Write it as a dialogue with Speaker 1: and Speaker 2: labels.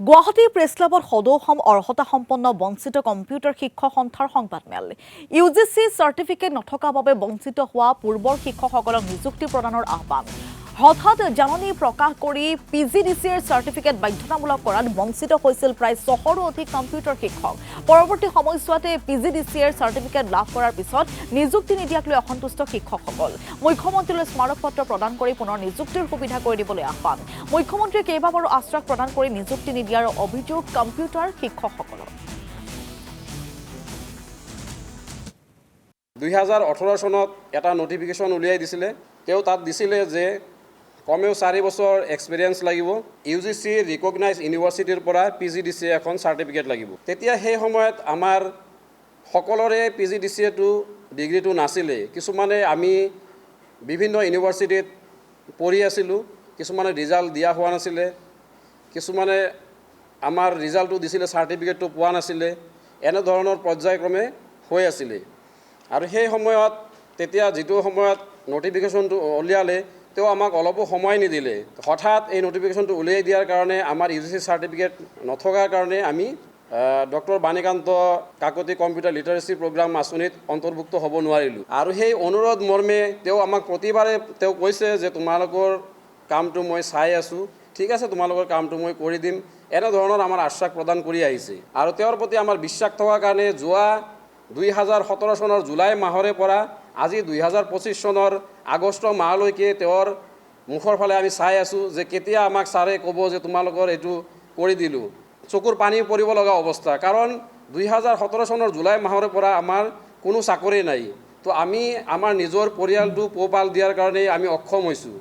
Speaker 1: Guwahati press ক্লাবত সদৌ অৰ্হতা সম্পন্ন বঞ্চিত কম্পিউটাৰ শিক্ষক সন্থাৰ সংবাদমেল UGC চাৰ্টিফিকেট নথকা বাবে বঞ্চিত হোৱা পূৰ্বৰ শিক্ষকসকলক নিযুক্তি প্ৰদানৰ আহ্বান হঠাৎ জাননী প্ৰকাশ কৰি PGDCৰ চাৰ্টিফিকেট বাধ্যতামূলক কৰাত বঞ্চিত হৈছিল প্ৰায় 600ৰো অধিক কম্পিউটাৰ শিক্ষক পৰৱৰ্তী সময়ছোৱাতে PGDCৰ চাৰ্টিফিকেট লাভ কৰাৰ পিছত নিযুক্তি নিদিয়াক লৈ অসন্তুষ্ট শিক্ষকসকল মুখ্যমন্ত্ৰীলৈ স্মাৰক পত্ৰ প্ৰদান কৰি পুনৰ নিযুক্তিৰ সুবিধা কৰি দিবলৈ আহ্বান মুখ্যমন্ত্ৰীয়ে কেইবাবাৰো আশ্বাস প্ৰদান কৰি নিযুক্তি নিদিয়াৰ অভিযোগ কম্পিউটাৰ শিক্ষকসকলৰ
Speaker 2: 2018 চনত এটা নোটিফিকেশন উলিয়াই দিছিলে তেও তাত দিছিলে যে কমেও 4 বছৰ এক্সপেৰিয়েন্স লাগিব UGC ৰিকগনাইজ ইউনিভাৰ্চিটিৰ পৰা PGDC এখন চাৰ্টিফিকেট লাগিব তেতিয়া সেই সময়ত আমাৰ সকলোৰে PGDC টো ডিগ্ৰীটো নাছিলে কিছুমানে আমি বিভিন্ন ইউনিভাৰ্চিটিত পঢ়ি আছিলো কিছুমানে ৰিজাল্ট দিয়া হোৱা নাছিলে কিছুমানে আমাৰ ৰিজাল্টটো দিছিলে চাৰ্টিফিকেটটো পোৱা নাছিলে এনে ধৰণৰ পৰ্যায়ক্ৰমে হৈ আছিল আৰু সেই সময়ত তেতিয়া যেটো সময়ত নোটিফিকেশনটো উলিয়ালে তেও আমাক অলপ সময় নিদিলে হঠাৎ এই নোটিফিকেশনটো উলিয়াই দিয়াৰ কাৰণে আমাৰ UGC চাৰ্টিফিকেট নথকাৰ কাৰণে আমি doctor Banikanta Kakati computer literacy programme আঁচনিত অন্তৰ্ভুক্ত হ'ব নোৱাৰিলো আৰু সেই অনুৰোধ মৰ্মে তেও আমাক প্ৰতিবাৰে তেও কৈছে যে তোমালোকৰ কামটো মই চাই আছো ঠিক আছে তোমালোকৰ কামটো মই কৰি দিম এনে ধৰণৰ আমাৰ আশ্বাস প্ৰদান কৰি আহিছে আৰু তেওঁৰ প্ৰতি আমাৰ বিশ্বাস থকাৰ কাৰণে যোৱা 2017 চনৰ জুলাই মাহৰে পৰা আজি 2025 চনৰ আগষ্ট মাহলৈকে তেওঁৰ মুখৰ ফালে আমি চাই আছো যে কেতিয়া আমাক ছাৰে ক'ব যে তোমালোকৰ এটো কৰি দিলো চকুৰ পানী পৰিব লগা অৱস্থা কাৰণ 2017 চনৰ জুলাই মাহৰে পৰা আমাৰ কোনো চাকৰি নাই তো আমি আমাৰ নিজৰ পৰিয়ালটো পোহপাল দিয়াৰ কাৰণে আমি অক্ষম হৈছো